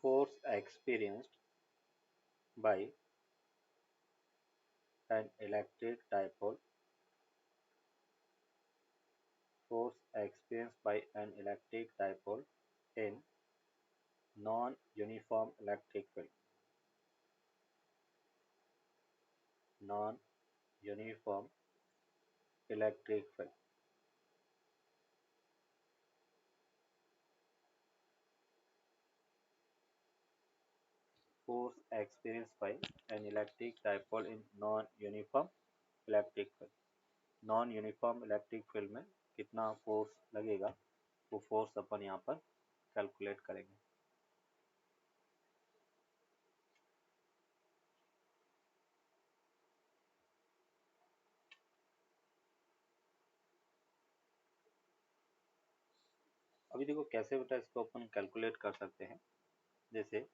force experienced by an electric dipole force experienced by an electric dipole in non-uniform electric field. Non-uniform electric field. Force experienced by an electric dipole in non-uniform electric field. Non uniform electric field में कितना force लगेगा वो force अपन यहाँ पर calculate करेंगे. अभी देखो कैसे बेटा इसको अपन कैलकुलेट कर सकते हैं. जैसे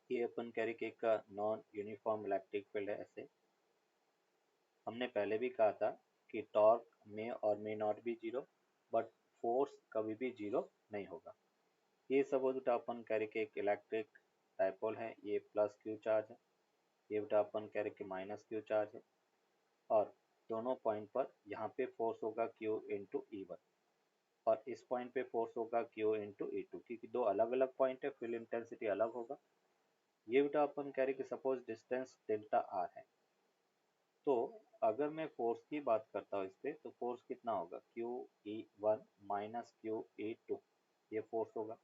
ये अपन कह रहे कि एक नॉन यूनिफॉर्म इलेक्ट्रिक फील्ड है. ऐसे हमने पहले भी कहा था कि टॉर्क में और may not be zero but force कभी भी जीरो नहीं होगा. ये सपोज बेटा अपन कह रहे कि एक इलेक्ट्रिक डायपोल है, ये प्लस क्यू चार्ज है, ये बेटा अपन कह रहे कि माइनस क्यू चार्ज है, और दोनों पॉइंट पर यहाँ पे फोर्स होगा Q इंटू E1 और इस पॉइंट पे फोर्स होगा Q इंटू E2 क्योंकि दो अलग अलग पॉइंट है, फील्ड इंटेंसिटी अलग होगा. ये बेटा अपन कह रहे कि सपोज डिस्टेंस डेल्टा आर है, तो अगर मैं फोर्स की बात करता हूँ इस पे तो फोर्स कितना होगा QE1 माइनस QE2 ये फोर्स होगा.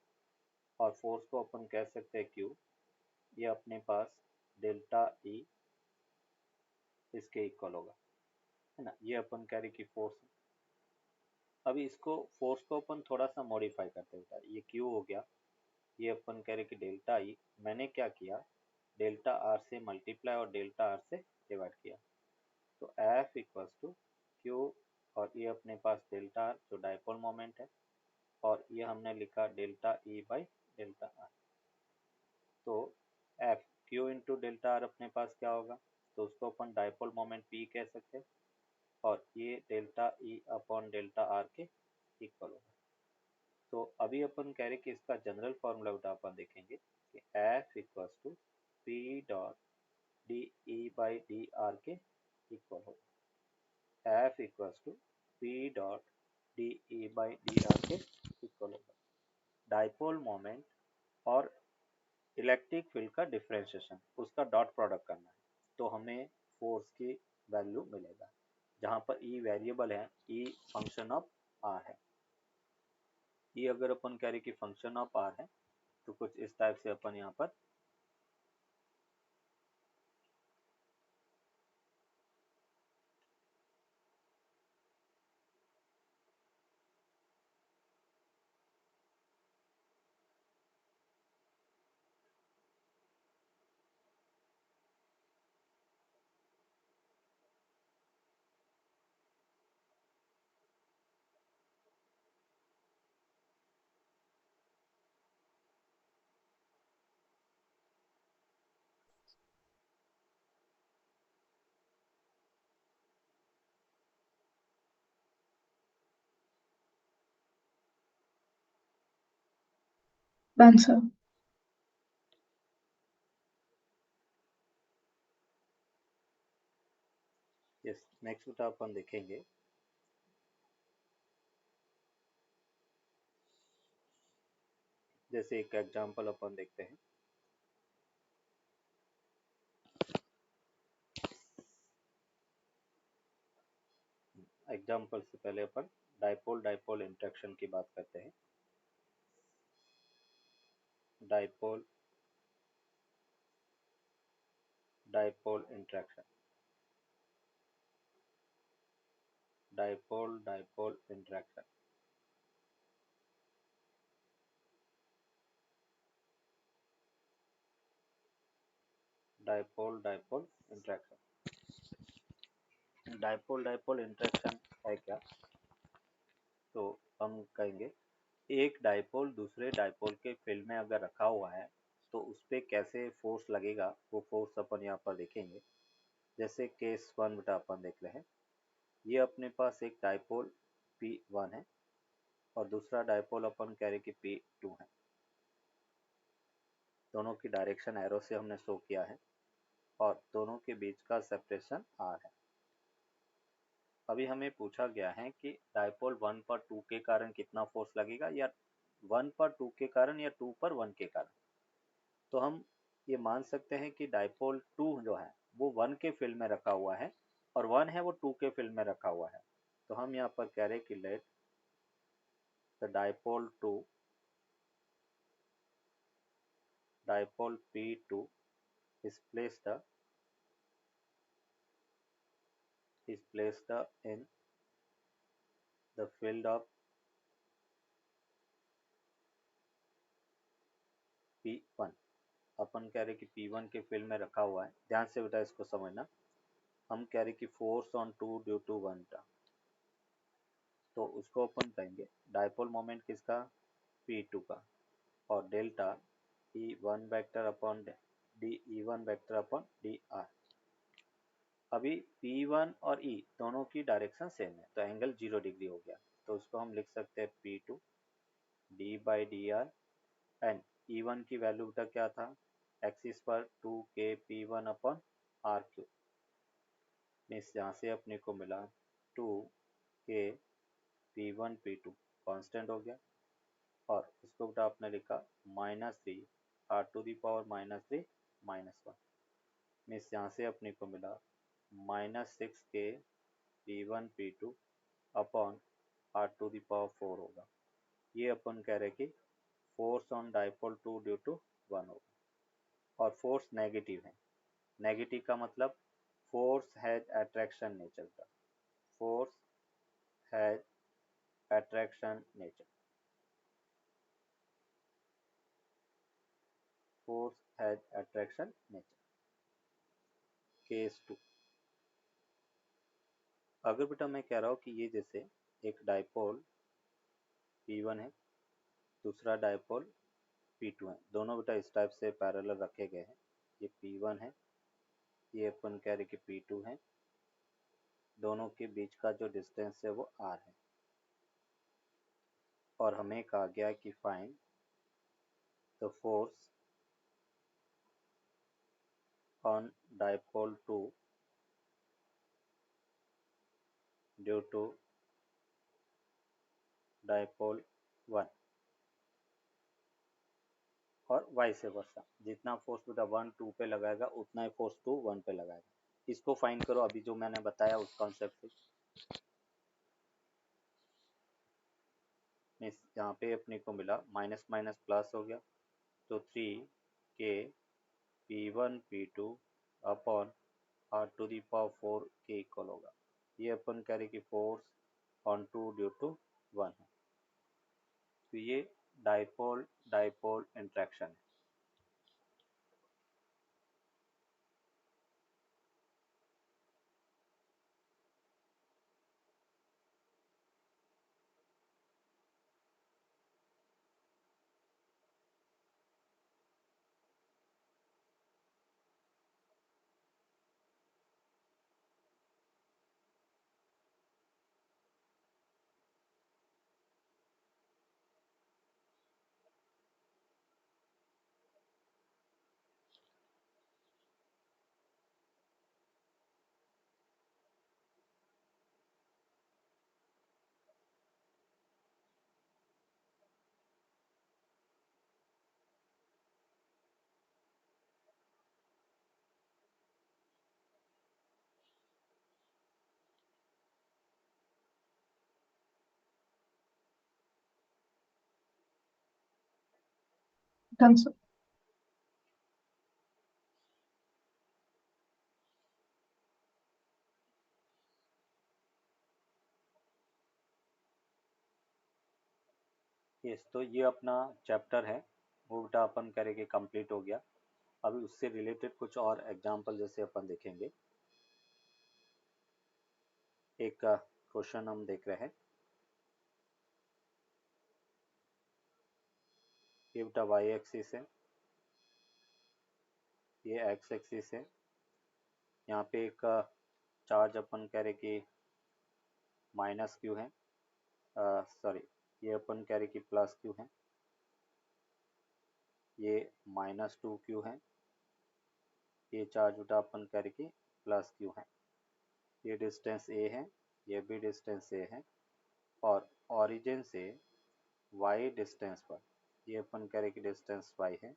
और फोर्स को अपन कह सकते हैं Q, ये अपने पास डेल्टा E इसके इक्वल होगा, है ना. ये अपन कह रहे कि फोर्स. अभी इसको फोर्स को अपन थोड़ा सा मॉडिफाई करते हैं. ये Q हो गया, ये अपन कह रहे कि डेल्टा ई, मैंने क्या किया डेल्टा आर से मल्टीप्लाई और डेल्टा आर से डिवाइड किया, तो एफ इक्वल्स टू क्यू, और ये अपने पास डेल्टा आर जो डायपोल मोमेंट है, और ये हमने लिखा delta E by delta R. तो F Q into delta R अपने पास क्या होगा, तो उसको अपन डायपोल मोमेंट पी कह सकते हैं, और ये delta E upon delta R के इक्वल होगा. तो अभी अपन कह रहे कि इसका जनरल फॉर्मूला बेटा अपन देखेंगे कि F equals to P dot D E by D R के इक्वल होगा. F equals to P dot D E by D R के इक्वल होगा. डाइपोल मोमेंट और इलेक्ट्रिक फील्ड का डिफरेंशिएशन, उसका डॉट प्रोडक्ट करना है, तो हमें फोर्स की वैल्यू मिलेगा जहाँ पर ई वेरिएबल है, ई फंक्शन ऑफ आर है. ये अगर अपन कह रहे कि फंक्शन ऑफ आर है तो कुछ इस टाइप से अपन यहाँ पर आंसर. यस. नेक्स्ट बेटा अपन देखेंगे जैसे एक एग्जांपल अपन देखते हैं. एग्जांपल से पहले अपन डाइपोल डाइपोल इंटरेक्शन की बात करते हैं. Dipole dipole interaction. Dipole dipole interaction. Dipole dipole interaction. Dipole dipole interaction है क्या, तो हम कहेंगे एक डाइपोल दूसरे डाइपोल के फील्ड में अगर रखा हुआ है तो उस पर कैसे फोर्स लगेगा वो फोर्स अपन यहाँ पर देखेंगे. जैसे केस वन बेटा अपन देख रहे हैं. ये अपने पास एक डाइपोल P1 है और दूसरा डायपोल अपन कह रहे कि P2 है। दोनों की डायरेक्शन एरो से हमने शो किया है और दोनों के बीच का सेपरेशन R है। अभी हमें पूछा गया है कि डायपोल 1 पर 2 के कारण कितना फोर्स लगेगा, या 1 पर 2 के कारण या 2 पर 1 के कारण। तो हम ये मान सकते हैं कि डायपोल 2 जो है वो 1 के फील्ड में रखा हुआ है और 1 है वो 2 के फील्ड में रखा हुआ है। तो हम यहाँ पर कह रहे हैं कि let the dipole P2 is placed in the field of P1। अपन कह रहे कि P1 के फील्ड में रखा हुआ है। ध्यान से बेटा इसको समझना। हम कह रहे कि फोर्स ऑन 2 ड्यू टू 1 था, तो उसको अपन कहेंगे डायपोल मोमेंट किसका, P2 का, और delta E1 vector upon E1 vector upon dr। अभी P1 और E दोनों की डायरेक्शन सेम है तो एंगल 0 डिग्री हो गया। तो उसको हम लिख सकते हैं P2 d/dr एंड E1 की वैल्यू बेटा क्या था, एक्सिस पर 2k P1 upon r3। Means यहाँ से अपने को मिला 2k P1 P2 कांस्टेंट हो गया और उसको बेटा आपने लिखा -3 r⁻³ -1। मीन्स यहाँ से अपने को मिला -6k P1 P2 upon r⁴ होगा। ये अपन कह रहे कि force on dipole 2 due to 1 होगा और फोर्स नेगेटिव है। नेगेटिव का मतलब फोर्स हैज अट्रैक्शन नेचर का, force has attraction nature, force has attraction nature. Case 2, अगर बेटा मैं कह रहा हूँ कि ये जैसे एक डायपोल P1 है, दूसरा डायपोल P2 है, दोनों बेटा इस टाइप से पैरेलल रखे गए हैं। ये P1 है, ये अपन कह रहे कि P2 है, दोनों के बीच का जो डिस्टेंस है वो R है और हमें कहा गया कि find the force on dipole 2 due to dipole 1 और वाइस वर्सा। जितना फोर्स बेटा 1 2 पे लगाएगा उतना ही फोर्स 2 1 पे लगाएगा। इसको फाइंड करो अभी जो मैंने बताया उस कॉन्सेप्ट से। यहाँ पे अपने को मिला माइनस माइनस प्लस हो गया तो 3k P1 P2 upon r⁴ के इक्वल होगा। ये अपन कह रहे कि फोर्स ऑन 2 ड्यू टू 1 है। तो ये डायपोल डायपोल इंट्रैक्शन है। Done, sir. यस, तो ये अपना चैप्टर है वो बेटा अपन करेंगे कंप्लीट हो गया। अभी उससे रिलेटेड कुछ और एग्जांपल जैसे अपन देखेंगे। एक क्वेश्चन हम देख रहे हैं। ये बेटा वाई एक्सिस है, ये एक्स एक्सिस है। यहाँ पे एक चार्ज अपन कह रहे कि -q है, सॉरी ये अपन कह रहे कि प्लस क्यू है, ये -2q है, ये चार्ज उठा अपन कह रहे कि प्लस क्यू है। ये डिस्टेंस a है, ये भी डिस्टेंस a है, और ओरिजिन से y डिस्टेंस पर ये अपन कह रहे कि डिस्टेंस y है,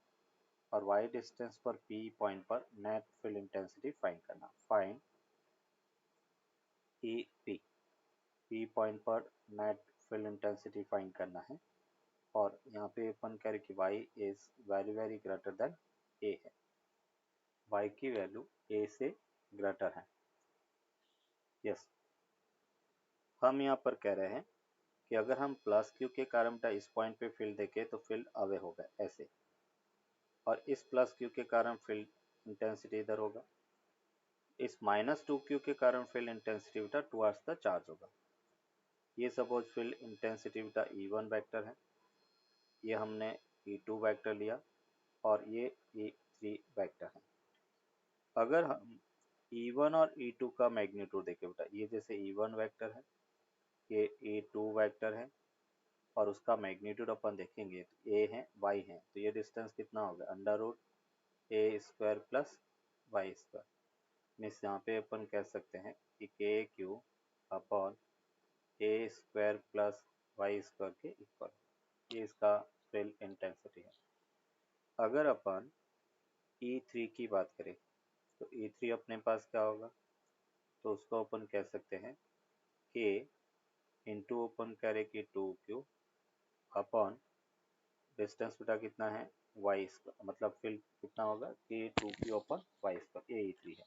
और y डिस्टेंस पर p पॉइंट पर नेट फील्ड इंटेंसिटी फाइंड करना। फाइंड ई p पॉइंट पर नेट फील्ड इंटेंसिटी फाइंड करना है, और यहाँ पे अपन कह रहे कि y is very very greater then a है, y की वैल्यू a से ग्रेटर है। यस, हम यहाँ पर कह रहे हैं कि अगर हम प्लस क्यू के कारण इस पॉइंट पे फील्ड देखें तो फील्ड अवे होगा ऐसे, और इस प्लस क्यू के कारण फील्ड इंटेंसिटी इधर होगा, इस -2q के कारण फील्ड इंटेंसिटी बेटा टुवर्ड्स द चार्ज होगा। ये सपोज फील्ड इंटेंसिटी बेटा E1 वेक्टर है, ये हमने E2 वेक्टर लिया, और ये E3 वेक्टर है। अगर हम E1 और E2 का मैग्नीट्यूड देखें बेटा, ये जैसे E1 वेक्टर है, ये E2 वेक्टर है, और उसका मैग्नीट्यूड अपन देखेंगे तो a है y है, तो ये डिस्टेंस कितना होगा √a² प्लस y²। मीन्स यहाँ पे अपन कह सकते हैं कि KQ upon a² plus y² के इक्वल, ये इसका फील्ड इंटेंसिटी है। अगर अपन E3 की बात करें तो E3 अपने पास क्या होगा, तो उसको अपन कह सकते हैं K इंटू अपन करें कि 2Q अपॉन डिस्टेंस बेटा कितना है y², मतलब फील्ड कितना होगा कि 2q अपॉन y², ये E3 है।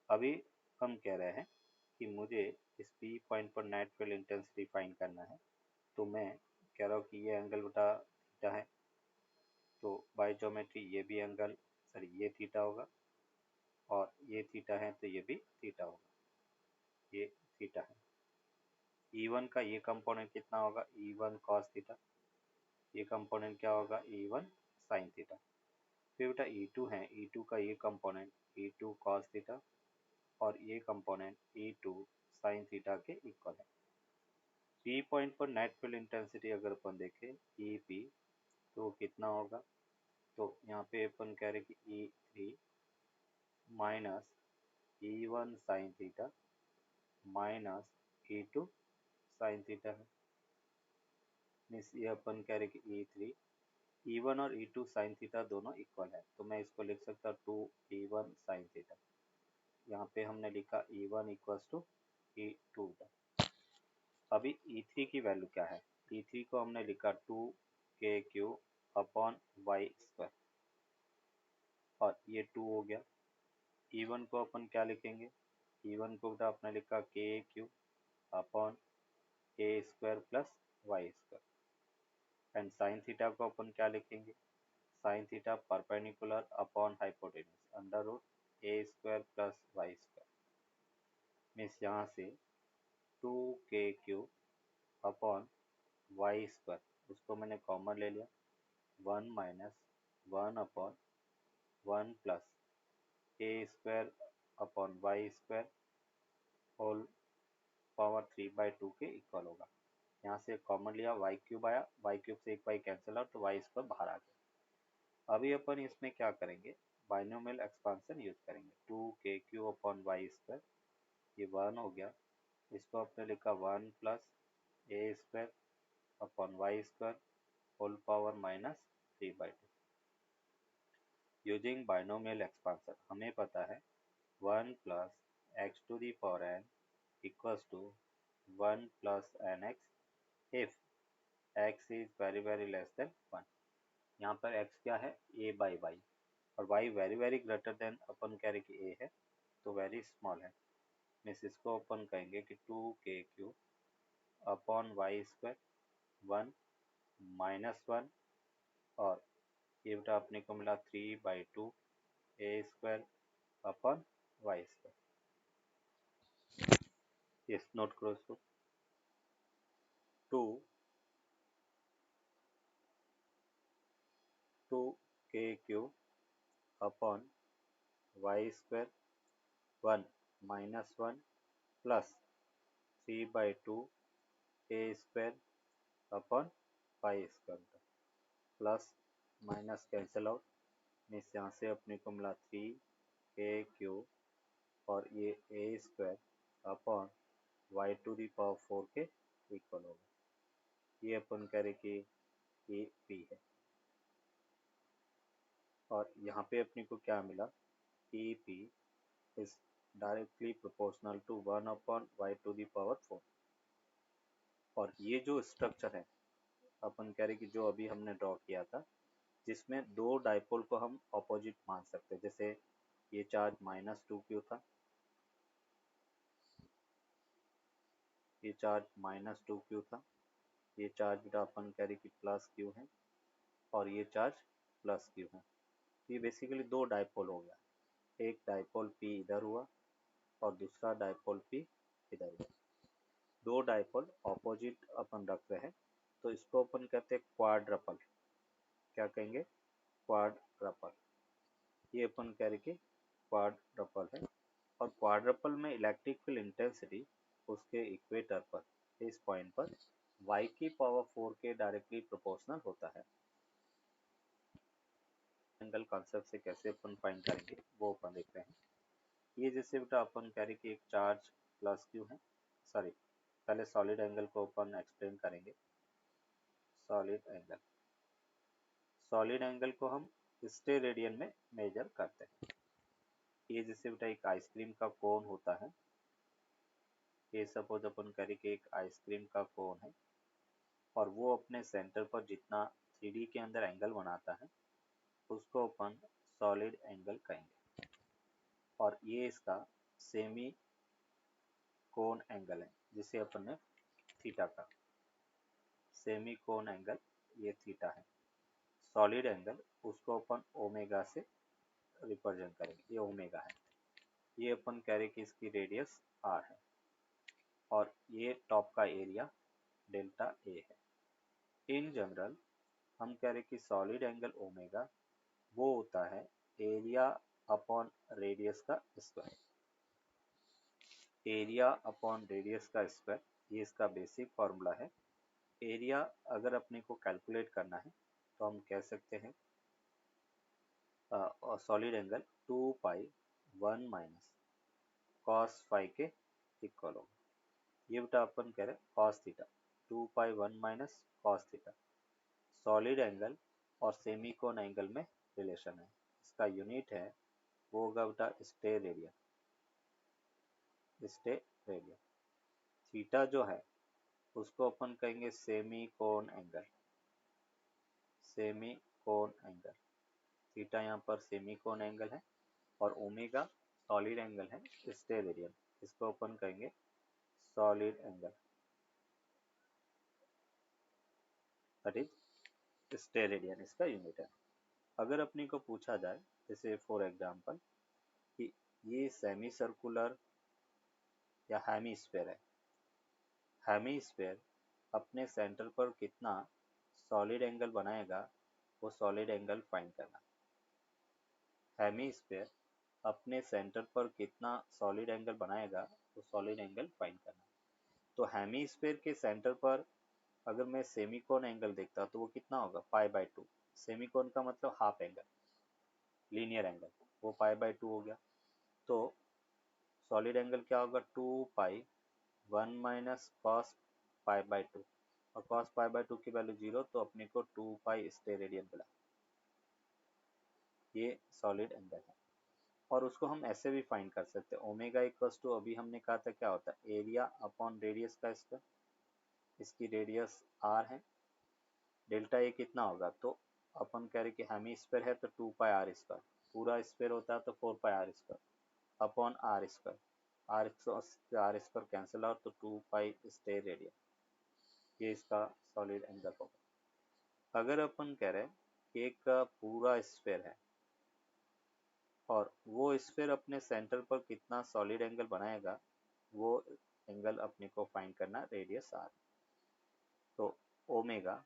अभी हम कह रहे हैं कि मुझे इस P पॉइंट पर नेट फील्ड इंटेंसिटी फाइंड करना है, तो मैं कह रहा हूँ कि ये एंगल बेटा थीटा है, तो बाय ज्योमेट्री ये भी एंगल सॉरी ये थीटा होगा, और ये थीटा है तो ये भी थीटा होगा, ये थीटा है। E1 का ये कंपोनेंट कितना होगा E1 cos थीटा, ये कंपोनेंट क्या होगा E1 sin थीटा। फिर बेटा E2 है, E2 का ये कंपोनेंट E2 cos थीटा, और ये कंपोनेंट E2 sin थीटा के इक्वल है। P पॉइंट पर नेट फील्ड इंटेंसिटी अगर अपन देखें EP, तो कितना होगा, तो यहाँ पे अपन कह रहे कि E3 minus E1 sin theta minus E2 sin theta है। मीन्स ये अपन कह रहे कि E3 E1 और E2 sin थीटा दोनों इक्वल है, तो मैं इसको लिख सकता हूँ 2E1 sin थीटा। यहाँ पे हमने लिखा E1 इक्वल्स टू E2। अभी E3 की वैल्यू क्या है, E3 को हमने लिखा 2KQ अपॉन y², और ये 2 हो गया। E1 को अपन क्या लिखेंगे, E1 को बेटा आपने लिखा KQ upon a² plus y², and sine theta को अपन क्या लिखेंगे, sine theta perpendicular upon hypotenuse √a² plus y²। Means यहाँ से 2KQ अपॉन y², उसको मैंने कॉमन ले लिया, 1 minus 1 upon 1 plus a² upon y² whole power 3/2 के इक्वल होगा। यहाँ से कॉमन लिया, y³ आया, y³ से एक y कैंसिल आउट, तो y² बाहर आ गया। अभी अपन इसमें क्या करेंगे, बाइनोमियल एक्सपांशन यूज करेंगे। 2KQ अपॉन y², ये 1 हो गया, इसको आपने लिखा 1 plus a² upon y² whole power -3/2। Using binomial expansion हमें पता है 1 plus x to the power n equals to 1 plus nx if x is very very less than 1। यहाँ पर x क्या है a/y, और y very very greater than अपन कह रहे कि a है, तो वेरी स्मॉल है। मीन्स इसको अपन कहेंगे कि 2KQ अपॉन y², 1 -1, और ये बेटा अपने को मिला 3/2 a² upon y²। Yes, note करो इसको, 2KQ upon y², 1 -1 plus 3/2 a² अपन पाई स्क्वायर होता है, plus minus cancel out, means यहाँ से अपने को मिला 3 a³ और ये a स्क्वायर अपॉन y⁴ के इक्वल होगा। ये अपन कह रहे कि ये p है, और यहाँ पे अपने को क्या मिला कि p is directly proportional to 1/y⁴। और ये जो स्ट्रक्चर है अपन कह रहे कि जो अभी हमने ड्रॉ किया था, जिसमें दो डाइपोल को हम ऑपोजिट मान सकते हैं, जैसे ये चार्ज -2q था, ये चार्ज -2q था, ये चार्ज बेटा अपन कह रहे कि +q है, और ये चार्ज +q है। ये बेसिकली दो डाइपोल हो गया, एक डाइपोल p इधर हुआ और दूसरा डाइपोल p इधर हुआ। दो डाइपोल ऑपोजिट अपन रख रहे हैं, तो इसको अपन कहते हैं क्वाड्रपल। क्या कहेंगे? क्वाड्रपल। ये अपन कह रहे कि क्वाड्रपल है, और क्वाड्रपल में इलेक्ट्रिक फील्ड इंटेंसिटी उसके इक्वेटर पर, इस पॉइंट पर y⁴ के डायरेक्टली प्रोपोर्शनल होता है। एंगल कॉन्सेप्ट से कैसे अपन फाइंड करेंगे वो अपन देखते हैं। ये जैसे बेटा अपन कह रहे कि एक चार्ज +q है, सॉरी पहले सॉलिड एंगल को अपन एक्सप्लेन करेंगे। सॉलिड एंगल को हम स्टेरेडियन में मेजर करते हैं। ये जैसे बेटा एक आइसक्रीम का कोन होता है, ये सपोज अपन करें कि एक आइसक्रीम का कोन है, और वो अपने सेंटर पर जितना 3D के अंदर एंगल बनाता है उसको अपन सॉलिड एंगल कहेंगे। और ये इसका सेमी कोन एंगल है, जिसे अपन ने थीटा का सेमी कोन एंगल, ये थीटा है। सॉलिड एंगल उसको अपन ओमेगा से रिप्रेजेंट करेंगे, ये ओमेगा है। ये अपन कह रहे कि इसकी रेडियस r है, और ये टॉप का एरिया डेल्टा a है। इन जनरल हम कह रहे कि सॉलिड एंगल ओमेगा वो होता है एरिया अपॉन रेडियस का स्क्वायर। एरिया अपॉन रेडियस का स्क्वायर, ये इसका बेसिक फॉर्मूला है। एरिया अगर अपने को कैलकुलेट करना है तो हम कह सकते हैं solid angle 2π1 minus cos phi के इक्वल होगा। ये बेटा अपन कह रहे हैं cos theta, 2π1 minus cos theta. Solid angle और सेमीकोन एंगल में रिलेशन है, इसका यूनिट है वो होगा बेटा स्टेरेडियन। थीटा जो है उसको अपन कहेंगे सेमीकोन एंगल। थीटा यहाँ पर सेमीकोन एंगल है, और ओमेगा सॉलिड एंगल है स्टेरेडियन, इसको अपन कहेंगे solid angle, that is steradian, इसका यूनिट है। अगर अपने को पूछा जाए जैसे फॉर एग्जांपल कि ये सेमी सर्कुलर या हेमीस्फेयर है, हेमीस्फेयर अपने सेंटर पर कितना सॉलिड एंगल बनाएगा वो सॉलिड एंगल फाइंड करना। हेमीस्फेयर अपने सेंटर पर कितना सॉलिड एंगल बनाएगा वो सॉलिड एंगल फाइंड करना। तो हेमीस्फेयर के सेंटर पर अगर मैं सेमीकोन एंगल देखता तो वो कितना होगा π/2। सेमीकोन का मतलब हाफ एंगल, लीनियर एंगल, वो π/2 हो गया। तो सॉलिड एंगल क्या होगा 2π1 माइनस cos π/2, और cos π/2 की वैल्यू 0, तो अपने को 2π स्टेरेडियन मिला। ये सॉलिड एंगल है, और उसको हम ऐसे भी फाइंड कर सकते हैं। ओमेगा इक्वल्स टू, अभी हमने कहा था क्या होता है, एरिया अपॉन रेडियस का स्क्वायर। इसकी रेडियस r है, डेल्टा ए कितना होगा, तो अपन कह रहे कि हेमीस्फीयर है तो 2πr², पूरा स्फीयर होता है तो 4πr² upon r²। r² cancel out तो 2π स्टेरेडियन, ये इसका सॉलिड एंगल होगा। अगर अपन कह रहे हैं कि एक पूरा स्फीयर है और वो स्फीयर अपने सेंटर पर कितना सॉलिड एंगल बनाएगा, वो एंगल अपने को फाइंड करना, रेडियस r। तो ओमेगा,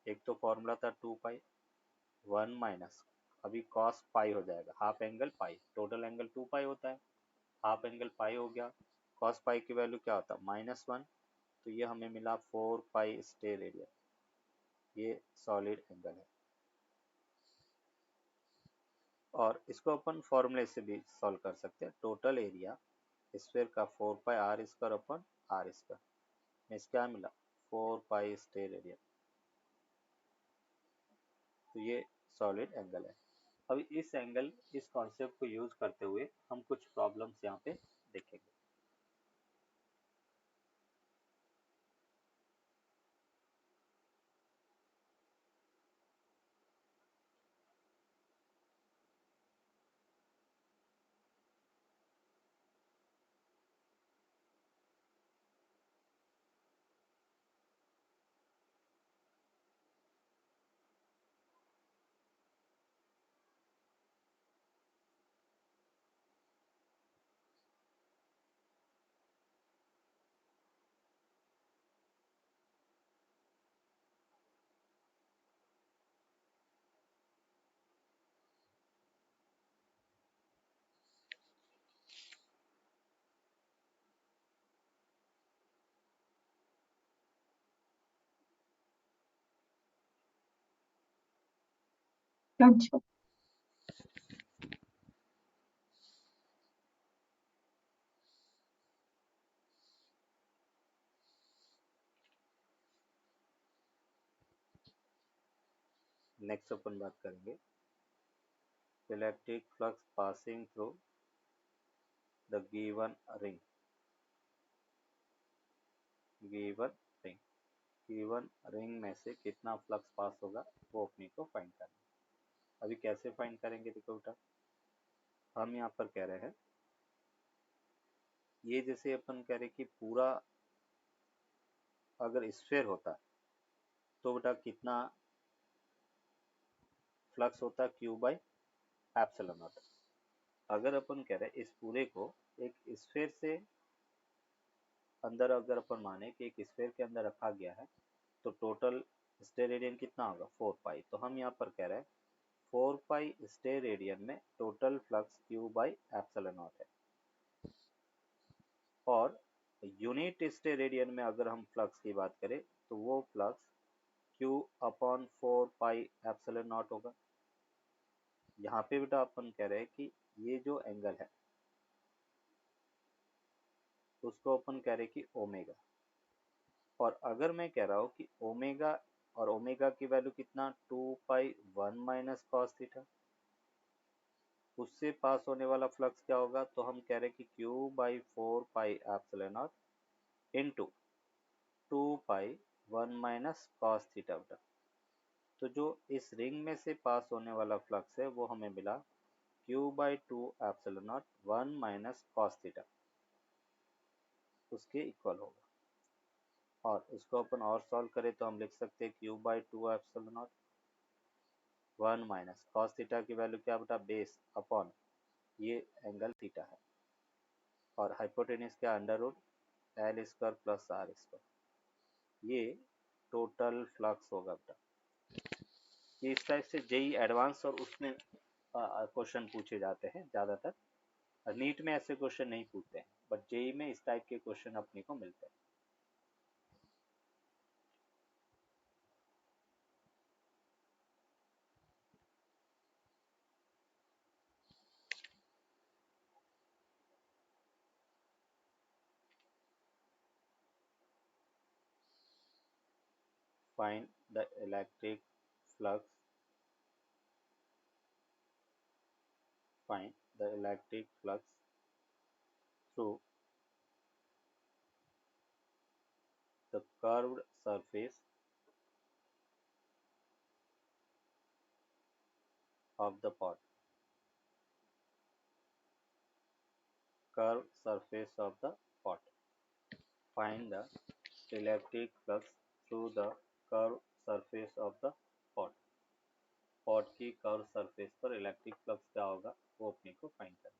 एक तो फॉर्मूला था 2π1 माइनस, अभी cos पाई हो जाएगा, half angle pi, total angle 2π होता है, हाफ एंगल पाई हो गया। cos पाई की वैल्यू क्या होता है -1, तो ये हमें मिला 4π स्टेरेडियन। ये सॉलिड एंगल है। और इसको अपन फॉर्मूले से भी सॉल्व कर सकते हैं। टोटल एरिया स्फीयर का 4πr² अपन r², मीन्स क्या मिला 4π स्टेयर एरिया। तो ये सॉलिड एंगल है। अब इस कॉन्सेप्ट को यूज करते हुए हम कुछ प्रॉब्लम्स यहाँ पे देखेंगे। अच्छा। नेक्स्ट अपन बात करेंगे electric flux passing through the given ring. Given ring given ring में से कितना फ्लक्स पास होगा वो अपने को फाइंड करना है। अभी कैसे फाइंड करेंगे देखो बेटा, हम यहाँ पर कह रहे हैं ये जैसे अपन कह रहे कि पूरा अगर स्फीयर होता तो बेटा कितना फ्लक्स होता Q बाई एप्सिलॉन नॉट। अगर अपन कह रहे इस पूरे को एक स्फीयर से अंदर अगर अपन माने कि एक स्फीयर के अंदर रखा गया है तो टोटल स्टेयर रेडियन कितना होगा 4π। तो हम यहाँ पर कह रहे हैं 4π स्टेयर रेडियन में total flux Q by epsilon not है। और यूनिट स्टेयर रेडियन में अगर हम फ्लक्स की बात करें तो वो flux Q upon 4π epsilon naught होगा। यहाँ पे बेटा अपन कह रहे हैं कि ये जो एंगल है उसको अपन कह रहे हैं कि ओमेगा। और अगर मैं कह रहा हूँ कि ओमेगा और ओमेगा की वैल्यू कितना 2π1 माइनस कॉस थीटा, उससे पास होने वाला फ्लक्स क्या होगा तो हम कह रहे हैं कि Q by 4π epsilon naught into 2π1 minus cos theta बेटा। तो जो इस रिंग में से पास होने वाला फ्लक्स है वो हमें मिला Q by 2 epsilon naught 1 minus cos theta, उसके इक्वल होगा। और इसको अपन और सॉल्व करें तो हम लिख सकते हैं Q by 2 epsilon naught 1 minus cos theta की वैल्यू क्या बेटा बेस अपॉन ये एंगल थीटा है। और हाइपोटेन्यूज क्या under root L² plus R²। ये टोटल फ्लक्स होगा बेटा। ये इस टाइप से जेई एडवांस और उसमें क्वेश्चन पूछे जाते हैं ज़्यादातर। नीट में ऐसे क्वेश्चन नहीं पूछते हैं बट जेई में इस टाइप के क्वेश्चन अपने को मिलते हैं। Find the electric flux. Find the electric flux through the curved surface of the pot. Curved surface of the pot. Find the electric flux through the curved surface of the pot. Pot की curve surface पर electric flux क्या होगा वो अपने को find करना।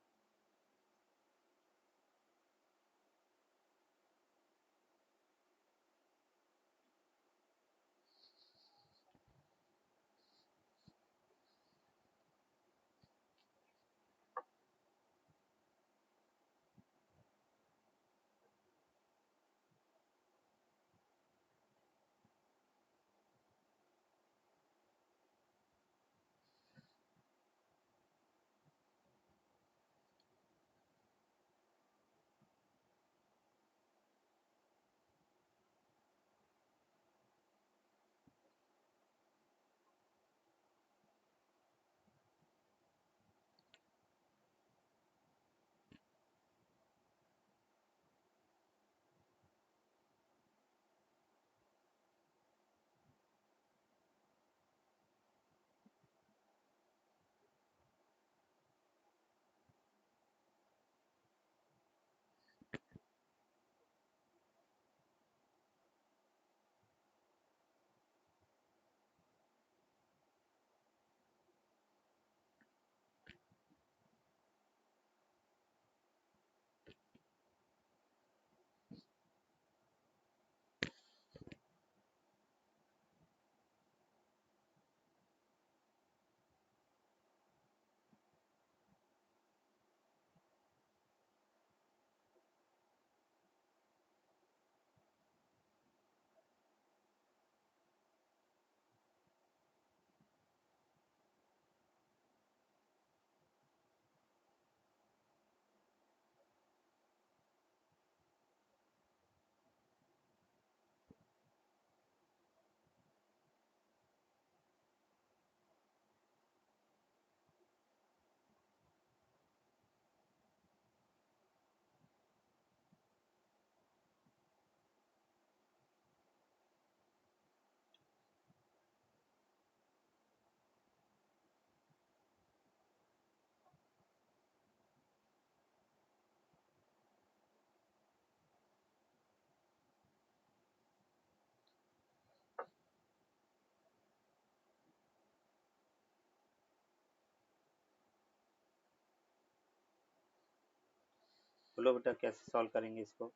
बोलो बेटा कैसे सॉल्व करेंगे इसको।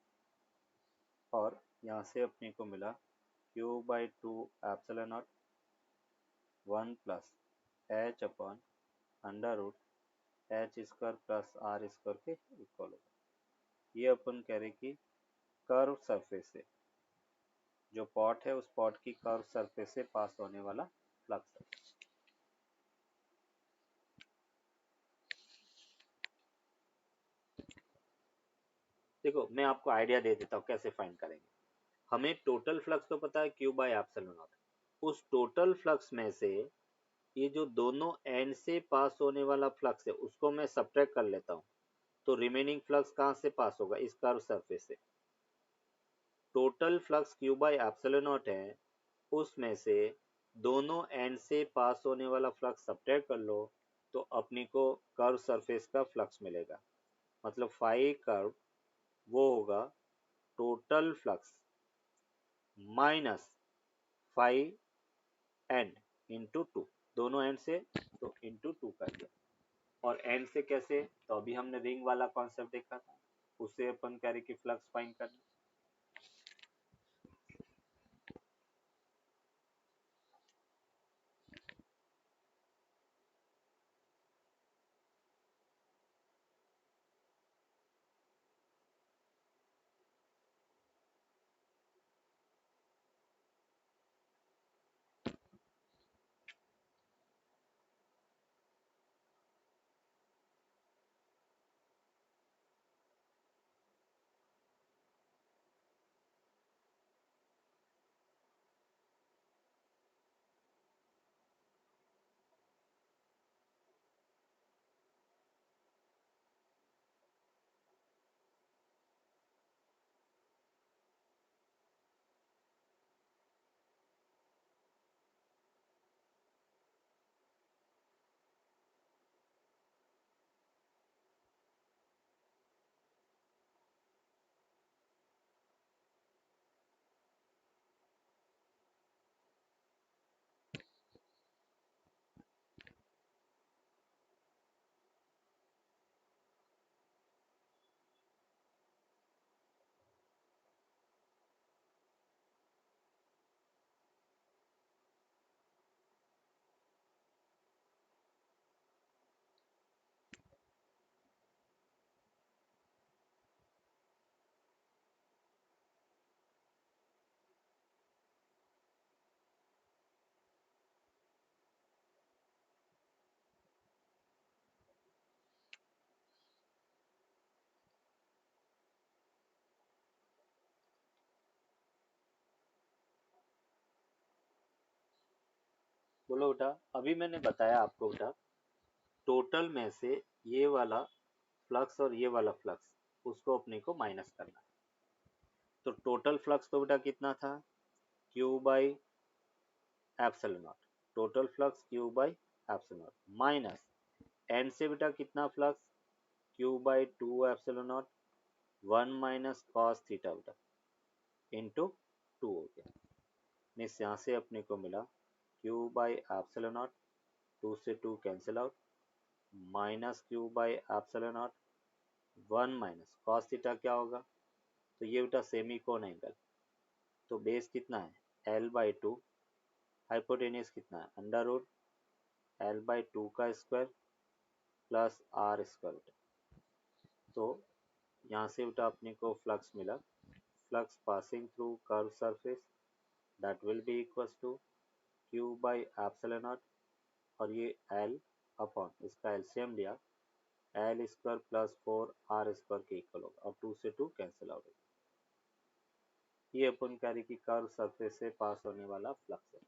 और यहाँ से अपने को मिला Q/2 epsilon naught 1 plus h upon under root h square plus r square के इक्वल होगा। ये अपन कह रहे कि कर्व सरफेस से जो पॉट है उस पॉट की कर्व सरफेस से पास होने वाला फ्लक्स है। देखो मैं आपको आइडिया दे देता हूँ कैसे फाइंड करेंगे। हमें टोटल फ्लक्स तो पता है Q/एप्सिलॉन नॉट। उस टोटल फ्लक्स में से ये जो दोनों एंड से पास होने वाला फ्लक्स है उसको मैं सब्ट्रैक्ट कर लेता हूँ, तो रिमेनिंग फ्लक्स कहाँ से पास होगा, इस कर्व सरफेस से। टोटल फ्लक्स Q/एप्सिलॉन नॉट है, उसमें से दोनों एंड से पास होने वाला फ्लक्स सब्ट्रैक्ट कर लो तो अपनी को कर्व सरफेस का फ्लक्स मिलेगा। मतलब फाई कर्व वो होगा total flux minus phi end into two, दोनों एंड से तो इंटू टू कर दिया। और एंड से कैसे, तो अभी हमने रिंग वाला कॉन्सेप्ट देखा था, उससे अपन कह रहे कि फ्लक्स फाइंड करना। बोलो बेटा, अभी मैंने बताया आपको बेटा, टोटल में से ये वाला फ्लक्स और ये वाला फ्लक्स उसको अपने को माइनस करना है। तो टोटल फ्लक्स तो बेटा कितना था, Q epsilon naught, total flux Q epsilon naught minus and से बेटा कितना flux, Q/2 epsilon naught 1 minus cos theta बेटा इंटू 2 हो गया। मीन्स यहाँ से अपने को मिला Q/एप्सिलॉन नॉट, 2 से 2 cancel out, minus Q epsilon naught 1 minus cos theta क्या होगा, तो ये बेटा सेमी कोन एंगल, तो बेस कितना है L/2, हाइपोटेनियस कितना है अंडर रूट L/2 का स्क्वायर प्लस R स्क्वायर। तो यहाँ से बेटा अपने को फ्लक्स मिला, flux passing through curve surface that will be equals to Q epsilon naught, और ये L अपॉन इसका एलसीएम लिया L square plus 4R square के इक्वल होगा, और 2 से 2 कैंसिल आउट होगा। ये अपन कह रहे कि कर्व सरफेस से पास होने वाला फ्लक्स है।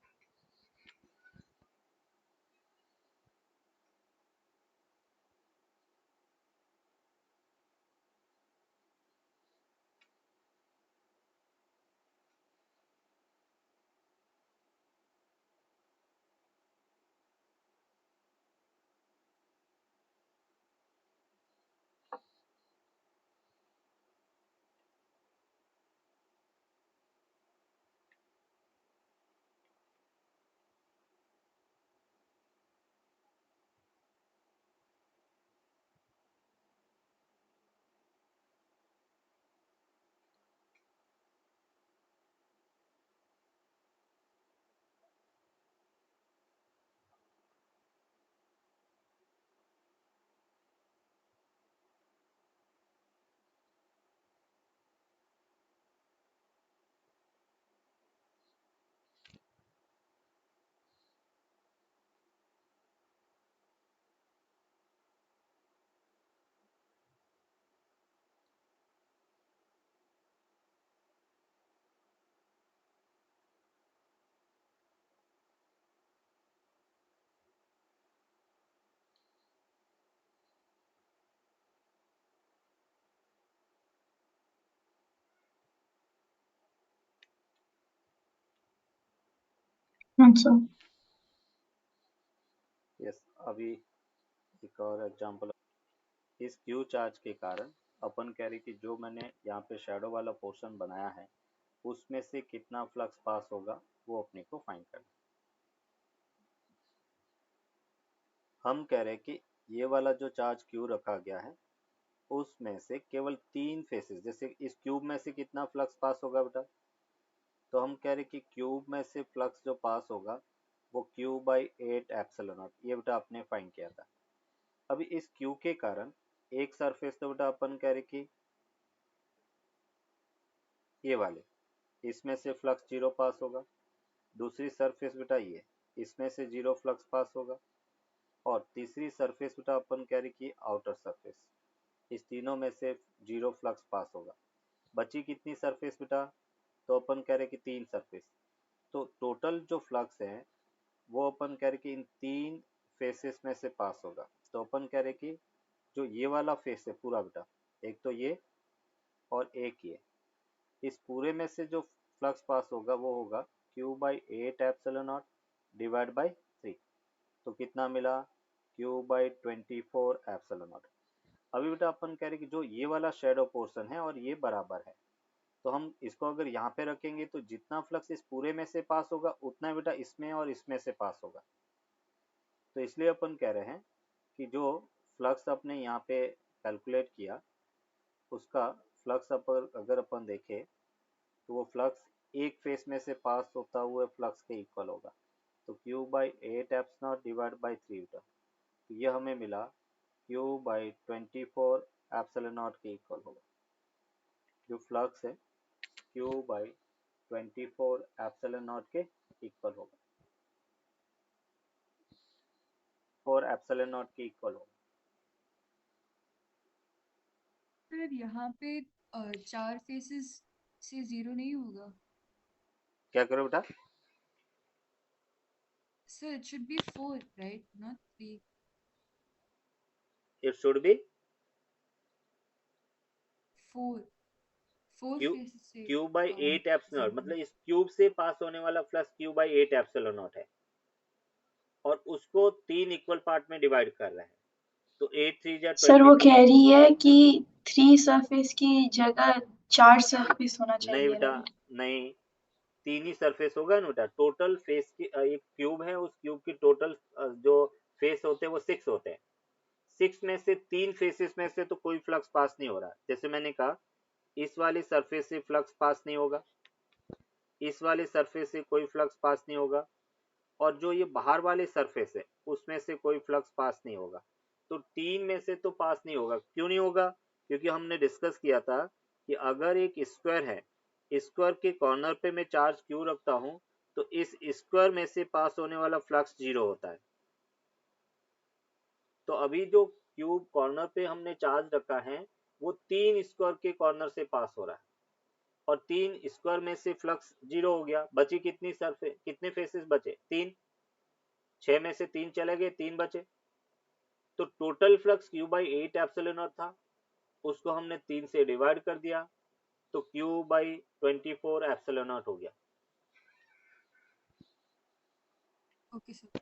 Answer. यस, अभी एक और एग्जांपल। इस क्यू चार्ज के कारण अपन कह रहे कि जो मैंने यहाँ पे शेडो वाला पोर्शन बनाया है उसमें से कितना फ्लक्स पास होगा वो अपने को फाइंड करना। हम कह रहे कि ये वाला जो चार्ज क्यू रखा गया है उसमें से केवल 3 फेसेस, जैसे इस क्यूब में से कितना फ्लक्स पास होगा बेटा, तो हम कह रहे कि क्यूब में से फ्लक्स जो पास होगा वो क्यू बाई 8 एप्सिलॉन नॉट, ये बेटा आपने फाइंड किया था। अभी इस क्यू के कारण एक सरफेस तो बेटा अपन कह रहे कि ये वाले, इसमें से फ्लक्स जीरो पास होगा। दूसरी सरफेस बेटा ये, इसमें से जीरो फ्लक्स पास होगा। और तीसरी सरफेस बेटा अपन कह रहे कि आउटर सरफेस, इस तीनों में से जीरो फ्लक्स पास होगा। बची कितनी सरफेस बेटा, तो अपन कह रहे कि 3 सरफेस। तो टोटल जो फ्लक्स है वो अपन कह रहे कि इन 3 फेसेस में से पास होगा। तो अपन कह रहे कि जो ये वाला फेस है पूरा बेटा, एक तो ये और एक ये, इस पूरे में से जो फ्लक्स पास होगा वो होगा Q by 8 epsilon not divide by 3। तो कितना मिला, क्यू बाई 24 एप्सिलॉन नॉट। अभी बेटा अपन कह रहे कि जो ये वाला शेडो पोर्शन है और ये बराबर है, तो हम इसको अगर यहाँ पे रखेंगे तो जितना फ्लक्स इस पूरे में से पास होगा उतना बेटा इसमें और इसमें से पास होगा। तो इसलिए अपन कह रहे हैं कि जो फ्लक्स अपने यहाँ पे कैलकुलेट किया उसका फ्लक्स अगर अपन देखें तो वो फ्लक्स एक फेस में से पास होता हुआ फ्लक्स के इक्वल होगा। तो Q by 8 apps not divide by 3 बेटा, तो ये हमें मिला क्यू बाई 24 एप्सिलॉन नॉट के इक्वल होगा। जो फ्लक्स है क्यू बाई 24 एप्सिलॉन नॉट के इक्वल होगा, 4 एप्सिलॉन नॉट के इक्वल होगा। सर यहाँ पे 4 फेसेस से 0 नहीं होगा। क्या करो बेटा, sir it should be 4 right, not 3। It should be 4 4 Q faces से क्यू बाई 8 एप्सिलॉन, 0 मतलब इस क्यूब से पास होने वाला flux Q by 8 epsilon not है और उसको 3 इक्वल पार्ट में डिवाइड कर रहे हैं। तो 8 3 जा सर वो 24। कह रही है कि 3 सरफेस की जगह 4 सरफेस होना नहीं चाहिए, बेटा, राइट? नहीं, 3 ही सरफेस होगा ना बेटा। टोटल फेस की एक क्यूब है, उस क्यूब की टोटल जो फेस होते हैं वो 6 होते हैं। 6 में से 3 फेसेस में से तो कोई फ्लक्स पास नहीं हो रहा। जैसे मैंने कहा इस वाली सरफेस से फ्लक्स पास नहीं होगा, इस वाले सरफेस से कोई फ्लक्स पास नहीं होगा, और जो ये बाहर वाले सरफेस है उसमें से कोई फ्लक्स पास नहीं होगा। तो 3 में से तो पास नहीं होगा। क्यों नहीं होगा, क्योंकि हमने डिस्कस किया था कि अगर एक स्क्वायर है, स्क्वायर के कॉर्नर पे मैं चार्ज क्यू रखता हूं तो इस स्क्वायर में से पास होने वाला फ्लक्स जीरो होता है। तो अभी जो क्यूब कॉर्नर पे हमने चार्ज रखा है वो 3 स्क्वायर के कॉर्नर से पास हो रहा है और 3 स्क्वायर में से फ्लक्स जीरो हो गया। बची कितनी सरफेस, कितने फेसेस बचे, 3। 6 में से 3 चले गए, 3 बचे। तो total flux Q by 8 epsilon था, उसको हमने 3 से डिवाइड कर दिया तो क्यू बाई 24 एप्सिलॉन हो गया। Okay sir.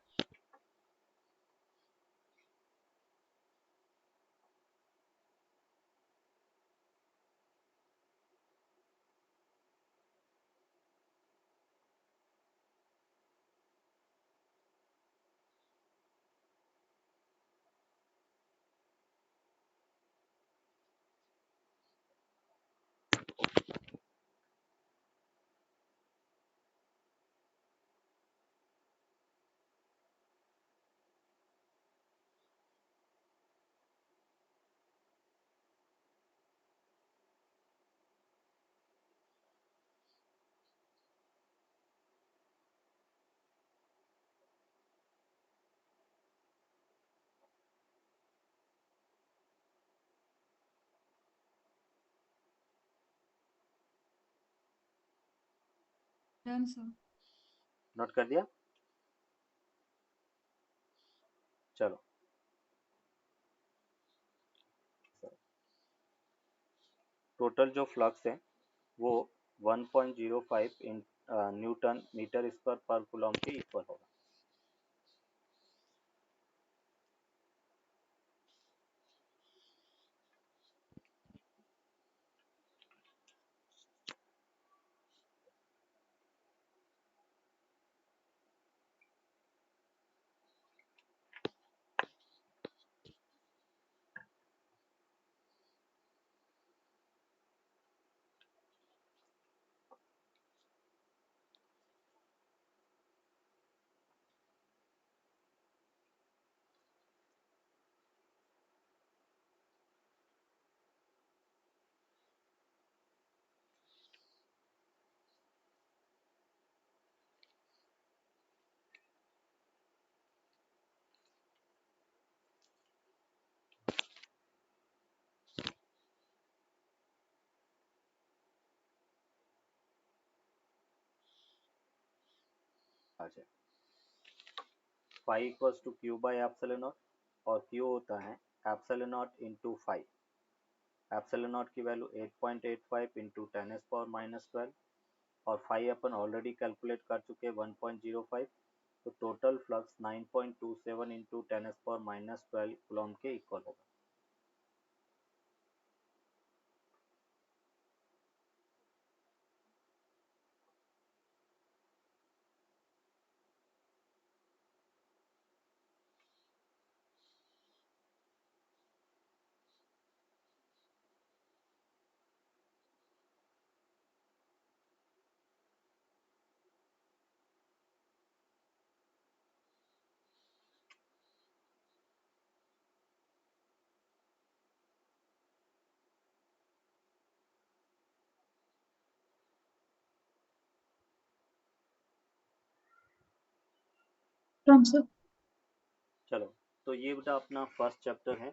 Done sir. Note कर दिया, चलो। टोटल जो फ्लक्स है वो 1.05 इन न्यूटन मीटर स्क्वायर पर कूलम के इक्वल होगा। अच्छा, phi equals to Q by epsilon naught, और क्यू होता है epsilon naught into phi. Epsilon naught की वैल्यू 8.85 इंटू 10⁻⁻12, और फाई अपन ऑलरेडी कैलकुलेट कर चुके हैं 1.05। तो टोटल फ्लक्स 9.27 इंटू 10⁻⁻12 कूलम के इक्वल होगा। Done sir. चलो, तो ये बेटा अपना फर्स्ट चैप्टर है